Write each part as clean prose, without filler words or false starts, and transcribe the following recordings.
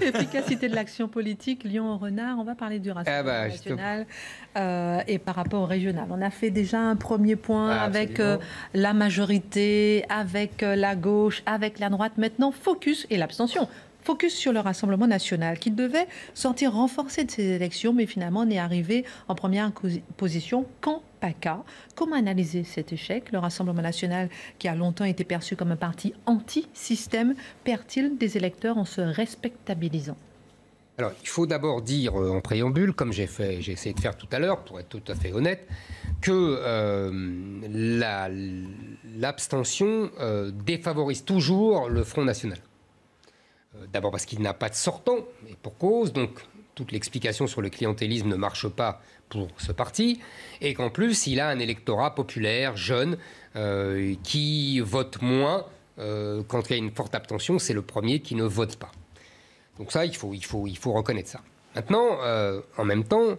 Efficacité de l'action politique, Lyon-Renard, on va parler du Rassemblement national et par rapport au régional. On a fait déjà un premier point avec la majorité, avec la gauche, avec la droite. Maintenant, focus et l'abstention. Focus sur le Rassemblement national qui devait sortir renforcé de ces élections, mais finalement on est arrivé en première position quand pas cas. Comment analyser cet échec? Le Rassemblement national, qui a longtemps été perçu comme un parti anti-système, perd-il des électeurs en se respectabilisant? Alors, il faut d'abord dire en préambule, comme j'ai essayé de faire tout à l'heure, pour être tout à fait honnête, que l'abstention défavorise toujours le Front national. D'abord parce qu'il n'a pas de sortant, et pour cause, donc toute l'explication sur le clientélisme ne marche pas pour ce parti, et qu'en plus il a un électorat populaire, jeune, qui vote moins. Quand il y a une forte abstention, c'est le premier qui ne vote pas. Donc ça, il faut reconnaître ça. Maintenant, en même temps,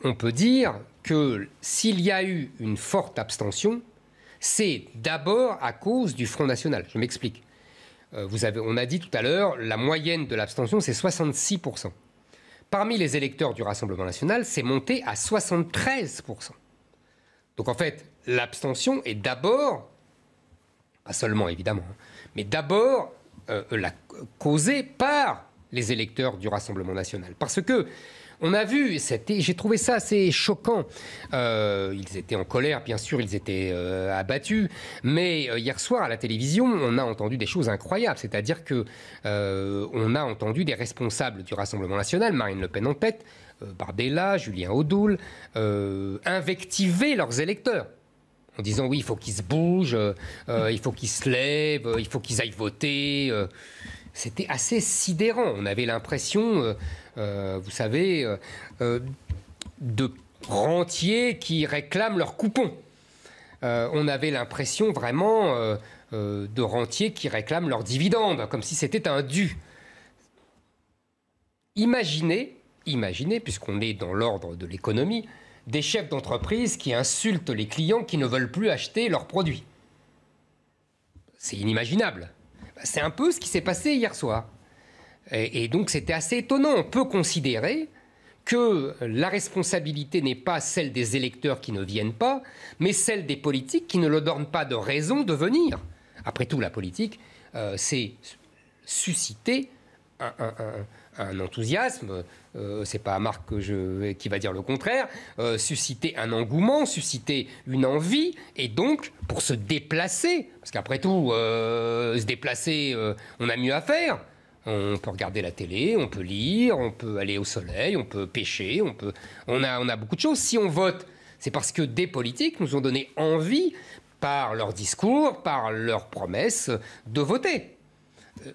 on peut dire que s'il y a eu une forte abstention, c'est d'abord à cause du Front national. Je m'explique. On a dit tout à l'heure, la moyenne de l'abstention, c'est 66%. Parmi les électeurs du Rassemblement national, c'est monté à 73%. Donc en fait, l'abstention est d'abord, pas seulement évidemment, mais d'abord causée par les électeurs du Rassemblement national. Parce que on a vu, j'ai trouvé ça assez choquant. Ils étaient en colère, bien sûr, ils étaient abattus. Mais hier soir, à la télévision, on a entendu des choses incroyables. C'est-à-dire qu'on a entendu des responsables du Rassemblement national, Marine Le Pen en tête, Bardella, Julien Audoul, invectiver leurs électeurs. En disant, oui, il faut qu'ils se bougent, il faut qu'ils se lèvent, il faut qu'ils aillent voter. C'était assez sidérant. On avait l'impression, vous savez, de rentiers qui réclament leur coupon. On avait l'impression vraiment de rentiers qui réclament leurs dividendes, comme si c'était un dû. Imaginez, puisqu'on est dans l'ordre de l'économie, des chefs d'entreprise qui insultent les clients qui ne veulent plus acheter leurs produits. C'est inimaginable. C'est un peu ce qui s'est passé hier soir. Et donc c'était assez étonnant. On peut considérer que la responsabilité n'est pas celle des électeurs qui ne viennent pas, mais celle des politiques qui ne leur donnent pas de raison de venir. Après tout, la politique, c'est susciter un enthousiasme, c'est pas Marc qui va dire le contraire, susciter un engouement, susciter une envie, et donc pour se déplacer, parce qu'après tout, se déplacer, on a mieux à faire. On peut regarder la télé, on peut lire, on peut aller au soleil, on peut pêcher, on a beaucoup de choses. Si on vote, c'est parce que des politiques nous ont donné envie, par leurs discours, par leurs promesses, de voter.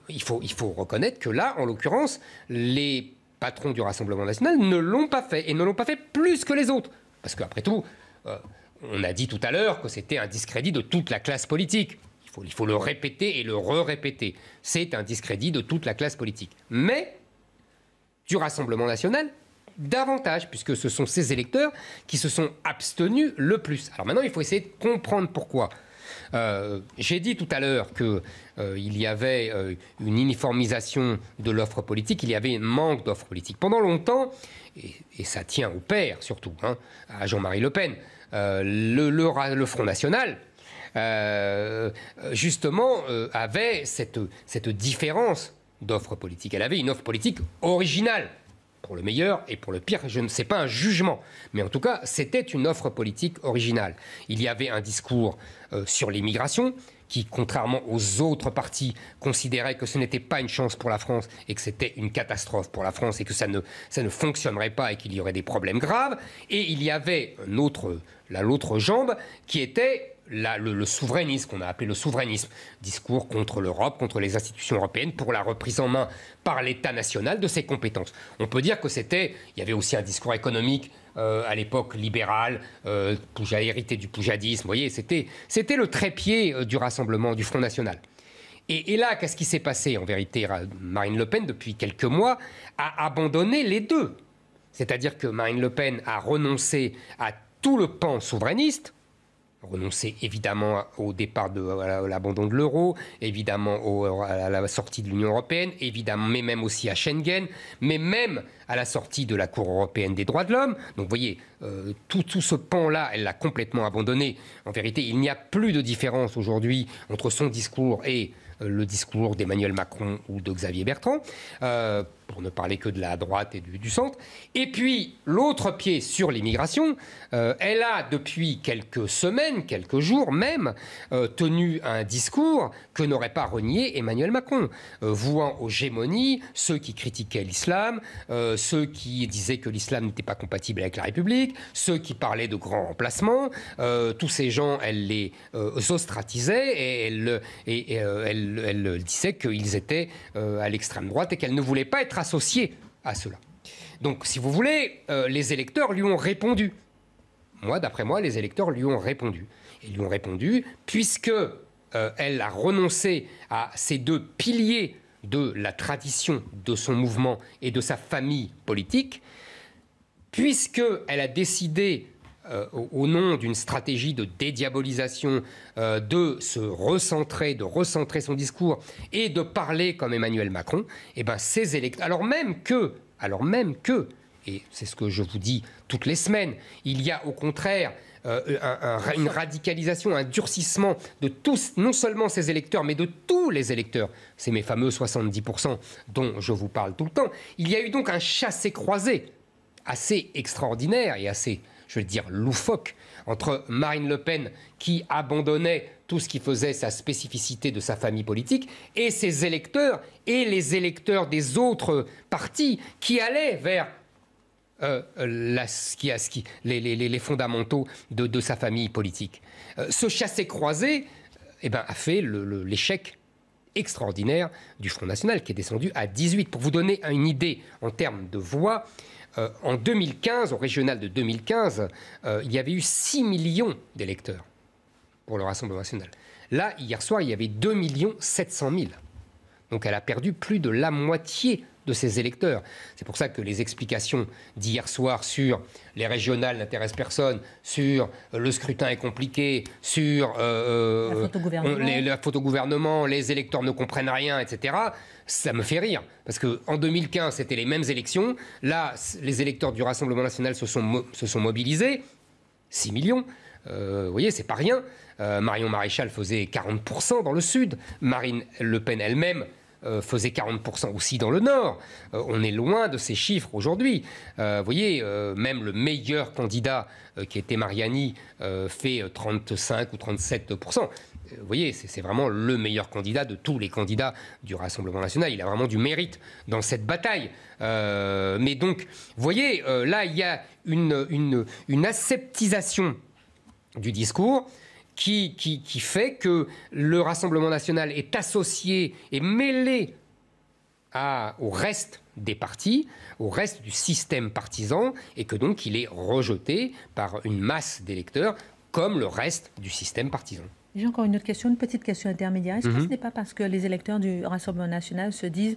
Il faut reconnaître que là, en l'occurrence, les patrons du Rassemblement national ne l'ont pas fait, et ne l'ont pas fait plus que les autres. Parce qu'après tout, on a dit tout à l'heure que c'était un discrédit de toute la classe politique. Il faut le répéter et le re-répéter. C'est un discrédit de toute la classe politique. Mais du Rassemblement national, davantage, puisque ce sont ces électeurs qui se sont abstenus le plus. Alors maintenant, il faut essayer de comprendre pourquoi. J'ai dit tout à l'heure qu'il y avait une uniformisation de l'offre politique, il y avait un manque d'offre politique. Pendant longtemps, et ça tient au père surtout, à Jean-Marie Le Pen, le Front National, justement, avait cette différence d'offre politique. Elle avait une offre politique originale, pour le meilleur et pour le pire. Je ne sais pas un jugement, mais en tout cas, c'était une offre politique originale. Il y avait un discours sur l'immigration qui, contrairement aux autres partis, considérait que ce n'était pas une chance pour la France et que c'était une catastrophe pour la France et que ça ne fonctionnerait pas et qu'il y aurait des problèmes graves. Et il y avait l'autre jambe qui était le souverainisme, qu'on a appelé le souverainisme. Discours contre l'Europe, contre les institutions européennes, pour la reprise en main par l'État national de ses compétences. On peut dire que il y avait aussi un discours économique à l'époque libéral, hérité du poujadisme. Vous voyez, c'était le trépied du Rassemblement, du Front National. Et là, qu'est-ce qui s'est passé en vérité? Marine Le Pen, depuis quelques mois, a abandonné les deux. C'est-à-dire que Marine Le Pen a renoncé à tout le pan souverainiste, renoncer évidemment au départ à l'abandon de l'euro, évidemment à la sortie de l'Union européenne, évidemment, mais même aussi à Schengen, mais même à la sortie de la Cour européenne des droits de l'homme. Donc vous voyez, tout ce pan-là, elle l'a complètement abandonné. En vérité, il n'y a plus de différence aujourd'hui entre son discours et le discours d'Emmanuel Macron ou de Xavier Bertrand, pour ne parler que de la droite et du centre. Et puis, l'autre pied sur l'immigration, elle a, depuis quelques semaines, quelques jours même, tenu un discours que n'aurait pas renié Emmanuel Macron, vouant aux gémonies ceux qui critiquaient l'islam, ceux qui disaient que l'islam n'était pas compatible avec la République, ceux qui parlaient de grands remplacements. Tous ces gens, elle les ostratisait et elle disait qu'ils étaient à l'extrême droite et qu'elle ne voulait pas être associée à cela. Donc, si vous voulez, les électeurs lui ont répondu. D'après moi, les électeurs lui ont répondu. Ils lui ont répondu puisque elle a renoncé à ces deux piliers de la tradition de son mouvement et de sa famille politique, puisqu'elle a décidé au nom d'une stratégie de dédiabolisation, de se recentrer, de recentrer son discours et de parler comme Emmanuel Macron, et ben ces électeurs, alors même que, et c'est ce que je vous dis toutes les semaines, il y a au contraire une radicalisation, un durcissement de tous, non seulement ces électeurs, mais de tous les électeurs. C'est mes fameux 70% dont je vous parle tout le temps. Il y a eu donc un chassé-croisé assez extraordinaire et assez, je vais dire, loufoque, entre Marine Le Pen, qui abandonnait tout ce qui faisait sa spécificité de sa famille politique, et ses électeurs, et les électeurs des autres partis, qui allaient vers les fondamentaux de sa famille politique. Ce chassé-croisé a fait l'échec extraordinaire du Front National, qui est descendu à 18. Pour vous donner une idée en termes de voix, en 2015, au régional de 2015, il y avait eu 6 millions d'électeurs pour le Rassemblement national. Là, hier soir, il y avait 2 700 000. Donc elle a perdu plus de la moitié de ses électeurs. C'est pour ça que les explications d'hier soir sur les régionales n'intéressent personne, sur le scrutin est compliqué, sur la faute au gouvernement, les électeurs ne comprennent rien, etc., ça me fait rire. Parce qu'en 2015, c'était les mêmes élections. Là, les électeurs du Rassemblement national se sont mobilisés. 6 millions. Vous voyez, c'est pas rien. Marion Maréchal faisait 40% dans le Sud. Marine Le Pen elle-même faisait 40% aussi dans le Nord. On est loin de ces chiffres aujourd'hui. Vous voyez, même le meilleur candidat, qui était Mariani, fait 35 ou 37%. Vous voyez, c'est vraiment le meilleur candidat de tous les candidats du Rassemblement national. Il a vraiment du mérite dans cette bataille. Mais donc, vous voyez, là, il y a une aseptisation du discours qui fait que le Rassemblement national est associé et mêlé au reste des partis, au reste du système partisan, et que donc il est rejeté par une masse d'électeurs comme le reste du système partisan. J'ai encore une autre question, une petite question intermédiaire. Est-ce que ce n'est pas parce que les électeurs du Rassemblement national se disent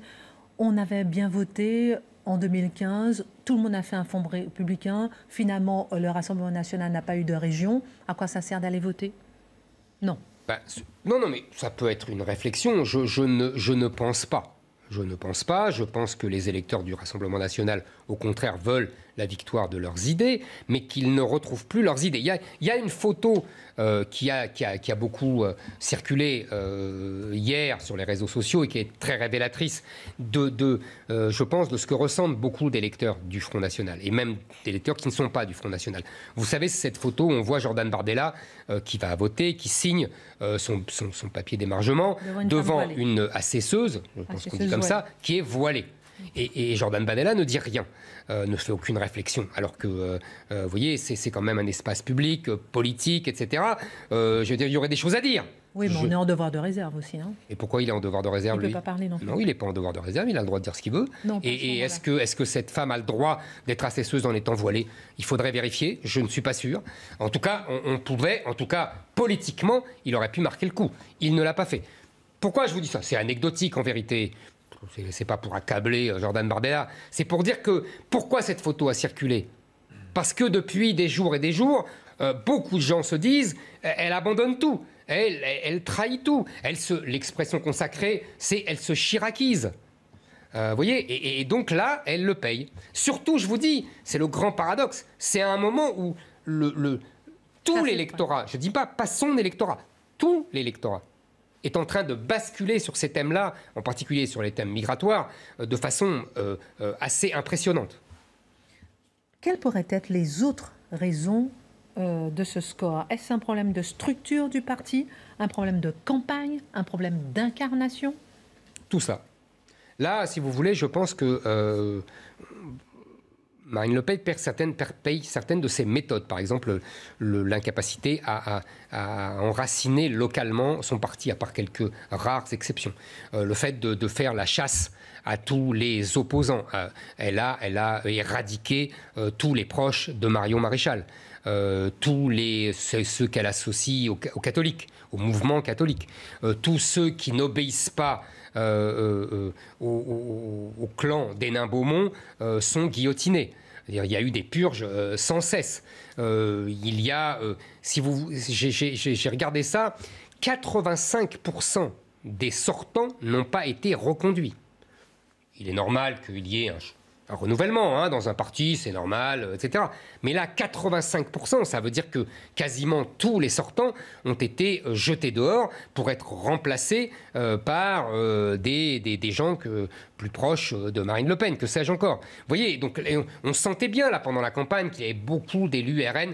on avait bien voté en 2015, tout le monde a fait un fonds républicain, finalement le Rassemblement national n'a pas eu de région, à quoi ça sert d'aller voter? Non. Non, mais ça peut être une réflexion. Je ne pense pas. Je ne pense pas. Je pense que les électeurs du Rassemblement national, au contraire, veulent la victoire de leurs idées, mais qu'ils ne retrouvent plus leurs idées. Il y a une photo qui a beaucoup circulé hier sur les réseaux sociaux et qui est très révélatrice je pense, de ce que ressentent beaucoup d'électeurs du Front National, et même d'électeurs qui ne sont pas du Front National. Vous savez, c'est cette photo où on voit Jordan Bardella qui va voter, qui signe son papier d'émargement devant une assesseuse, je pense qu'on dit comme ça, qui est voilée. Et Jordan Bardella ne dit rien, ne fait aucune réflexion. Alors que, vous voyez, c'est quand même un espace public, politique, etc. Je veux dire, il y aurait des choses à dire. Oui, mais on est en devoir de réserve aussi. Hein. Et pourquoi il est en devoir de réserve, lui ? Il ne peut pas parler non plus. Non, il n'est pas en devoir de réserve, il a le droit de dire ce qu'il veut. Non, et est-ce que cette femme a le droit d'être assesseuse en étant voilée ? Il faudrait vérifier, je ne suis pas sûr. En tout cas, on pouvait, en tout cas, politiquement, il aurait pu marquer le coup. Il ne l'a pas fait. Pourquoi je vous dis ça ? C'est anecdotique, en vérité. C'est pas pour accabler Jordan Bardella, c'est pour dire que pourquoi cette photo a circulé ? Parce que depuis des jours et des jours, beaucoup de gens se disent, elle abandonne tout, elle trahit tout. L'expression consacrée, c'est elle se chiraquise. Vous voyez, et donc là, elle le paye. Surtout, je vous dis, c'est le grand paradoxe. C'est à un moment où tout l'électorat, je ne dis pas son électorat, tout l'électorat est en train de basculer sur ces thèmes-là, en particulier sur les thèmes migratoires, de façon assez impressionnante. Quelles pourraient être les autres raisons de ce score? Est-ce un problème de structure du parti, un problème de campagne, un problème d'incarnation? Tout ça. Là, si vous voulez, je pense que Marine Le Pen paye certaines de ses méthodes. Par exemple, l'incapacité à enraciner localement son parti, à part quelques rares exceptions. Le fait de faire la chasse à tous les opposants. Elle a éradiqué tous les proches de Marion Maréchal. Tous ceux qu'elle associe aux catholiques, au mouvement catholique. Tous ceux qui n'obéissent pas au clan des Nains-Beaumont sont guillotinés. Il y a eu des purges sans cesse. Il y a, j'ai regardé ça, 85% des sortants n'ont pas été reconduits. Il est normal qu'il y ait un renouvellement dans un parti, c'est normal, etc. Mais là, 85%, ça veut dire que quasiment tous les sortants ont été jetés dehors pour être remplacés par des gens plus proches de Marine Le Pen, que sais-je encore. Vous voyez, donc on sentait bien là pendant la campagne qu'il y avait beaucoup d'élus RN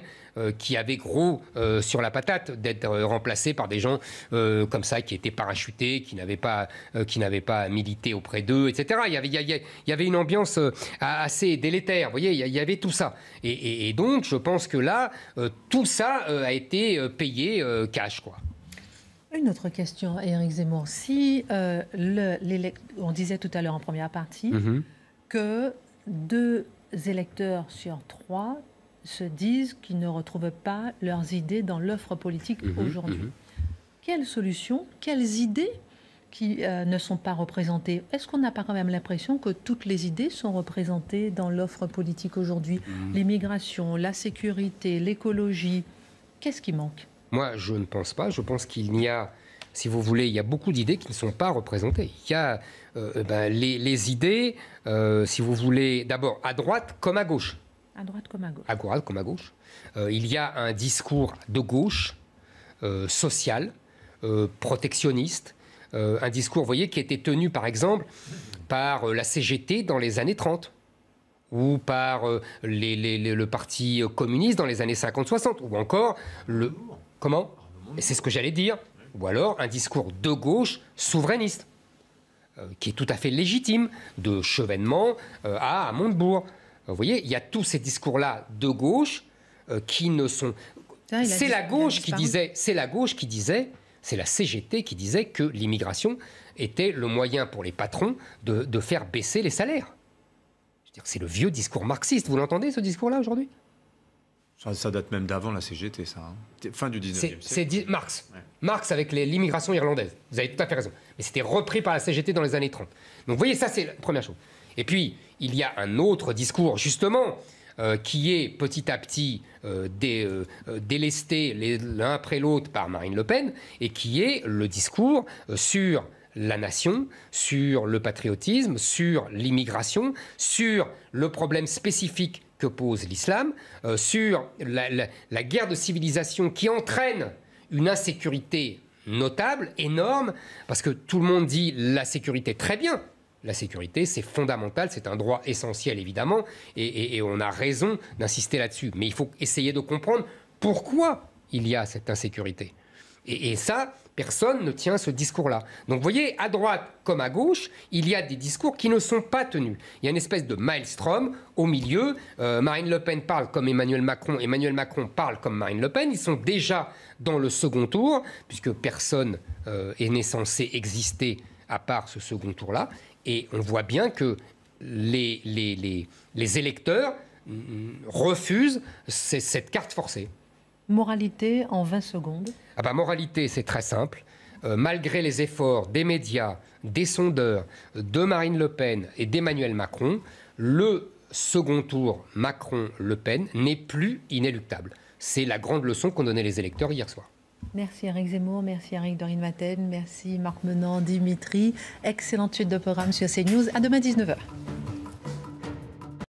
qui avaient gros sur la patate d'être remplacés par des gens comme ça, qui étaient parachutés, qui n'avaient pas milité auprès d'eux, etc. Il y avait une ambiance assez délétère. Vous voyez, il y avait tout ça. Et donc, je pense que là, tout ça a été payé cash, quoi. Une autre question, Éric Zemmour. Si on disait tout à l'heure en première partie que 2 électeurs sur 3 se disent qu'ils ne retrouvent pas leurs idées dans l'offre politique aujourd'hui. Quelles solutions, quelles idées qui ne sont pas représentées? Est-ce qu'on n'a pas quand même l'impression que toutes les idées sont représentées dans l'offre politique aujourd'hui? L'immigration, la sécurité, l'écologie, qu'est-ce qui manque? Moi, je ne pense pas. Je pense qu'il y a, si vous voulez, il y a beaucoup d'idées qui ne sont pas représentées. Il y a les idées, si vous voulez, d'abord à droite comme à gauche. À droite comme à gauche. À droite comme à gauche. Il y a un discours de gauche, social, protectionniste, un discours, vous voyez, qui était tenu, par exemple, par la CGT dans les années 30, ou par le Parti communiste dans les années 50-60, ou encore Comment ? C'est ce que j'allais dire. Ou alors un discours de gauche souverainiste, qui est tout à fait légitime, de Chevènement à Montebourg. Vous voyez, il y a tous ces discours-là de gauche qui ne sont... C'est la gauche qui disait, c'est la CGT qui disait que l'immigration était le moyen pour les patrons de faire baisser les salaires. Je veux dire, c'est le vieux discours marxiste. Vous l'entendez, ce discours-là, aujourd'hui ? Ça date même d'avant la CGT, ça. Fin du 19e siècle. C'est Marx. Ouais. Marx avec l'immigration irlandaise. Vous avez tout à fait raison. Mais c'était repris par la CGT dans les années 30. Donc vous voyez, ça c'est la première chose. Et puis, il y a un autre discours, justement, qui est petit à petit délesté l'un après l'autre par Marine Le Pen, et qui est le discours sur la nation, sur le patriotisme, sur l'immigration, sur le problème spécifique que pose l'islam, sur la guerre de civilisation qui entraîne une insécurité notable, énorme, parce que tout le monde dit la sécurité, très bien. La sécurité, c'est fondamental, c'est un droit essentiel, évidemment, et on a raison d'insister là-dessus. Mais il faut essayer de comprendre pourquoi il y a cette insécurité. Et ça, personne ne tient ce discours-là. Donc vous voyez, à droite comme à gauche, il y a des discours qui ne sont pas tenus. Il y a une espèce de maelstrom au milieu. Marine Le Pen parle comme Emmanuel Macron parle comme Marine Le Pen. Ils sont déjà dans le second tour, puisque personne n'est censé exister à part ce second tour-là. Et on voit bien que les électeurs refusent cette carte forcée. Moralité en 20 secondes. Moralité, c'est très simple. Malgré les efforts des médias, des sondeurs, de Marine Le Pen et d'Emmanuel Macron, le second tour Macron-Le Pen n'est plus inéluctable. C'est la grande leçon qu'ont donnée les électeurs hier soir. Merci Éric Zemmour, merci Eric Dorin-Maten, merci Marc Menand, Dimitri. Excellente suite de programme sur CNews. À demain 19h.